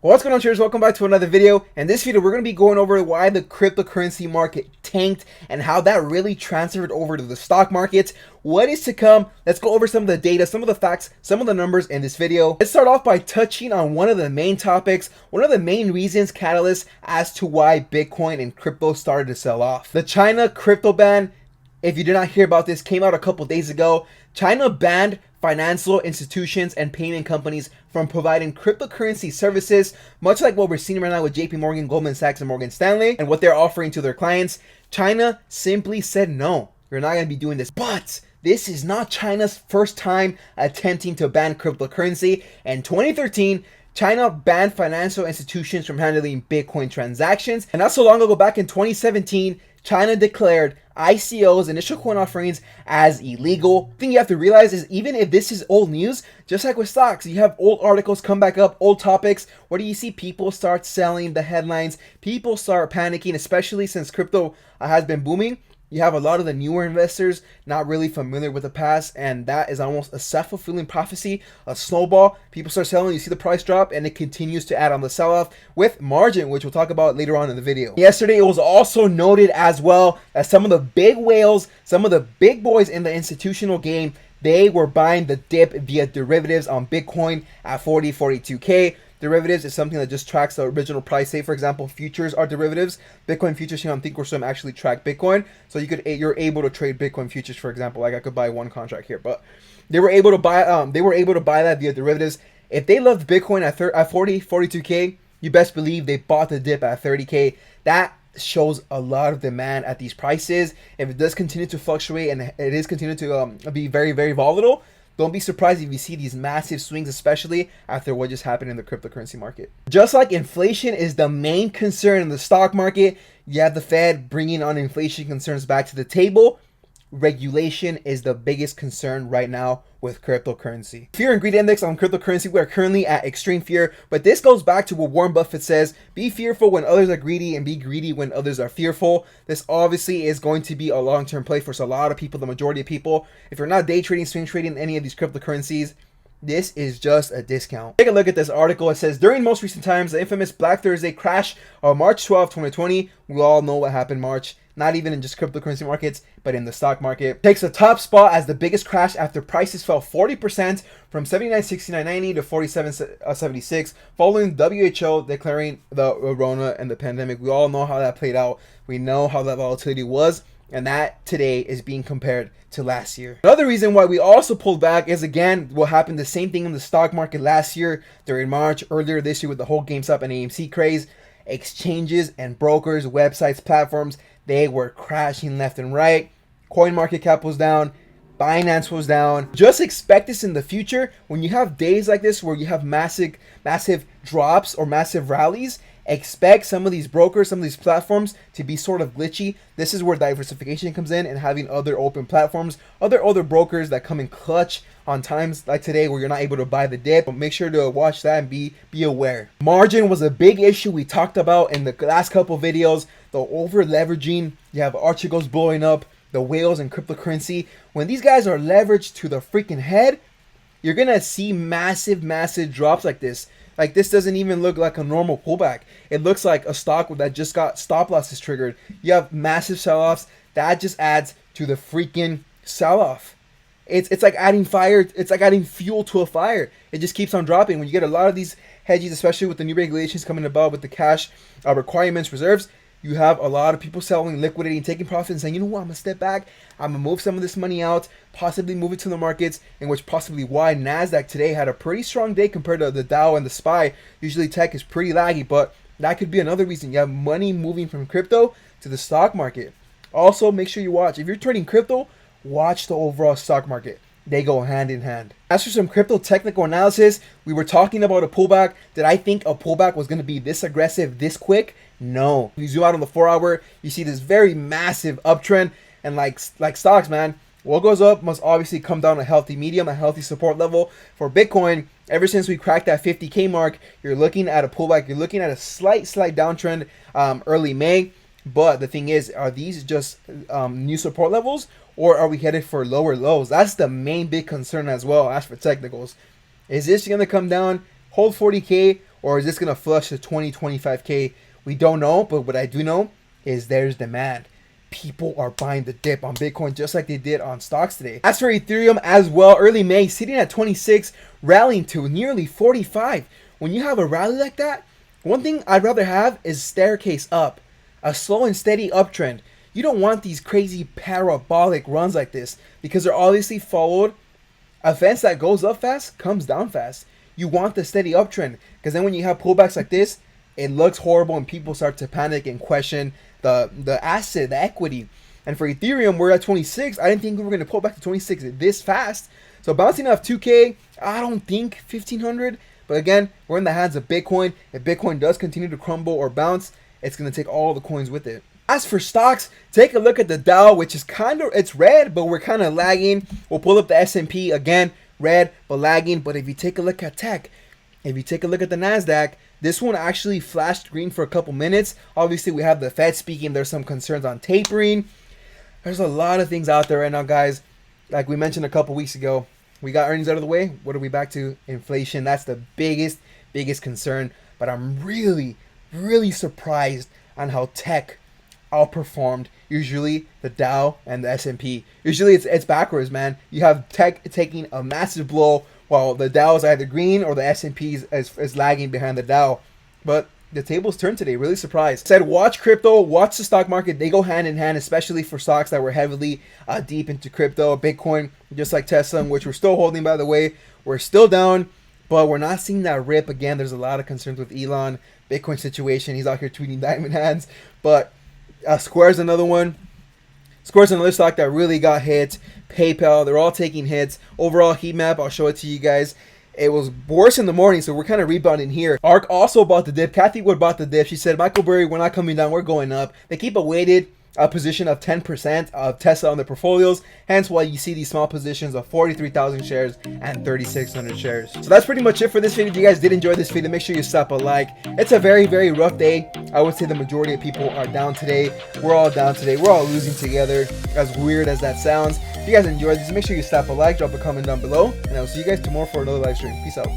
What's going on, traders? Welcome back to another video. In this video, we're going to be going over why the cryptocurrency market tanked and how that really transferred over to the stock market. What is to come? Let's go over some of the data, some of the facts, some of the numbers in this video. Let's start off by touching on one of the main topics, one of the main reasons, catalysts as to why Bitcoin and crypto started to sell off. The China crypto ban, if you did not hear about this, came out a couple days ago. China banned financial institutions and payment companies from providing cryptocurrency services, much like what we're seeing right now with JP Morgan, Goldman Sachs, and Morgan Stanley, and what they're offering to their clients. China simply said, no, you're not going to be doing this. But this is not China's first time attempting to ban cryptocurrency. In 2013, China banned financial institutions from handling Bitcoin transactions. And not so long ago, back in 2017, China declared ICOs, initial coin offerings, as illegal. The thing you have to realize is, even if this is old news, just like with stocks, you have old articles come back up, old topics. What do you see? People start selling the headlines. People start panicking, especially since crypto has been booming. You have a lot of the newer investors not really familiar with the past, and that is almost a self-fulfilling prophecy, a snowball. People start selling, you see the price drop, and it continues to add on the sell-off with margin, which we'll talk about later on in the video. Yesterday, it was also noted as well that some of the big whales, some of the big boys in the institutional game, they were buying the dip via derivatives on Bitcoin at 42K. Derivatives is something that just tracks the original price. Say, for example, futures are derivatives. Bitcoin futures here on Thinkorswim actually track Bitcoin, so you're able to trade Bitcoin futures. For example, like I could buy one contract here, but they were able to buy that via derivatives. If they loved Bitcoin at 42K, you best believe they bought the dip at 30K. That shows a lot of demand at these prices. If it does continue to fluctuate and it is continuing to be very, very volatile, don't be surprised if you see these massive swings, especially after what just happened in the cryptocurrency market. Just like inflation is the main concern in the stock market, you have the Fed bringing on inflation concerns back to the table. Regulation is the biggest concern right now with cryptocurrency. Fear and greed index on cryptocurrency, we are currently at extreme fear, but this goes back to what Warren Buffett says: be fearful when others are greedy and be greedy when others are fearful. This obviously is going to be a long-term play for a lot of people, the majority of people. If you're not day trading, swing trading any of these cryptocurrencies, this is just a discount. Take a look at this article. It says, during most recent times, the infamous Black Thursday crash of March 12, 2020, we all know what happened March. Not even in just cryptocurrency markets, but in the stock market. Takes the top spot as the biggest crash after prices fell 40% from 79.69.90 to 47.76, following WHO declaring the Rona and the pandemic. We all know how that played out. We know how that volatility was, and that today is being compared to last year. Another reason why we also pulled back is, again, what happened the same thing in the stock market last year during March, earlier this year with the whole GameStop and AMC craze. Exchanges and brokers, websites, platforms, they were crashing left and right. CoinMarketCap was down. Binance was down. Just expect this in the future. When you have days like this where you have massive drops or massive rallies, expect some of these brokers, some of these platforms to be sort of glitchy. This is where diversification comes in, and having other open platforms, other brokers that come in clutch on times like today where you're not able to buy the dip. But make sure to watch that and be aware. Margin was a big issue we talked about in the last couple videos. The over leveraging, you have Archegos blowing up, the whales in cryptocurrency. When these guys are leveraged to the freaking head, you're gonna see massive drops like this. Like, this doesn't even look like a normal pullback. It looks like a stock that just got stop losses triggered. You have massive sell-offs. That just adds to the freaking sell-off. It's like adding fire. It's like adding fuel to a fire. It just keeps on dropping. When you get a lot of these hedges, especially with the new regulations coming about with the cash requirements, reserves, you have a lot of people selling, liquidating, taking profits, and saying, you know what, I'm going to step back. I'm going to move some of this money out, possibly move it to the markets, in which possibly why NASDAQ today had a pretty strong day compared to the Dow and the SPY. Usually tech is pretty laggy, but that could be another reason. You have money moving from crypto to the stock market. Also, make sure you watch. If you're trading crypto, watch the overall stock market. They go hand in hand. As for some crypto technical analysis, we were talking about a pullback. Did I think a pullback was going to be this aggressive, this quick? No. If you zoom out on the 4-hour, you see this very massive uptrend. And like stocks, man, what goes up must obviously come down a healthy medium, a healthy support level. For Bitcoin, ever since we cracked that 50K mark, you're looking at a pullback. You're looking at a slight downtrend early May. But the thing is, are these just new support levels, or are we headed for lower lows? That's the main big concern as well. As for technicals, is this going to come down, hold 40K, or is this going to flush to 20, 25K? We don't know, but what I do know is there's demand. People are buying the dip on Bitcoin just like they did on stocks today. As for Ethereum as well, early May, sitting at 26, rallying to nearly 45. When you have a rally like that, one thing I'd rather have is staircase up, a slow and steady uptrend. You don't want these crazy parabolic runs like this because they're obviously followed. A fence that goes up fast comes down fast. You want the steady uptrend because then when you have pullbacks like this, it looks horrible and people start to panic and question the asset, the equity. And for Ethereum, we're at 26. I didn't think we were going to pull back to 26 this fast. So bouncing off 2K, I don't think 1500. But again, we're in the hands of Bitcoin. If Bitcoin does continue to crumble or bounce, it's going to take all the coins with it. As for stocks, take a look at the Dow, which is it's red, but we're kind of lagging. We'll pull up the S&P again, red, but lagging. But if you take a look at tech, if you take a look at the NASDAQ, this one actually flashed green for a couple minutes. Obviously, we have the Fed speaking. There's some concerns on tapering. There's a lot of things out there right now, guys. Like we mentioned a couple weeks ago, we got earnings out of the way. What are we back to? Inflation. That's the biggest concern. But I'm really surprised on how tech outperformed usually the Dow and the S&P. Usually it's backwards, man. You have tech taking a massive blow while the Dow is either green or the S&P is lagging behind the Dow. But the tables turned today. Really surprised. Said watch crypto, watch the stock market. They go hand in hand, especially for stocks that were heavily deep into crypto. Bitcoin, just like Tesla, which we're still holding, by the way. We're still down, but we're not seeing that rip again. There's a lot of concerns with Elon. Bitcoin situation. He's out here tweeting diamond hands. But Square's another one. Square's another stock that really got hit. PayPal, they're all taking hits. Overall heat map, I'll show it to you guys. It was worse in the morning, so we're kind of rebounding here. ARK also bought the dip. Kathy Wood bought the dip. She said, Michael Burry, we're not coming down, we're going up. They keep a weighted position of 10% of Tesla on their portfolios. Hence why you see these small positions of 43,000 shares and 3,600 shares. So that's pretty much it for this video. If you guys did enjoy this video, make sure you slap a like. It's a very rough day. I would say the majority of people are down today. We're all down today. We're all losing together, as weird as that sounds. If you guys enjoyed this, make sure you slap a like, drop a comment down below, and I'll see you guys tomorrow for another live stream. Peace out.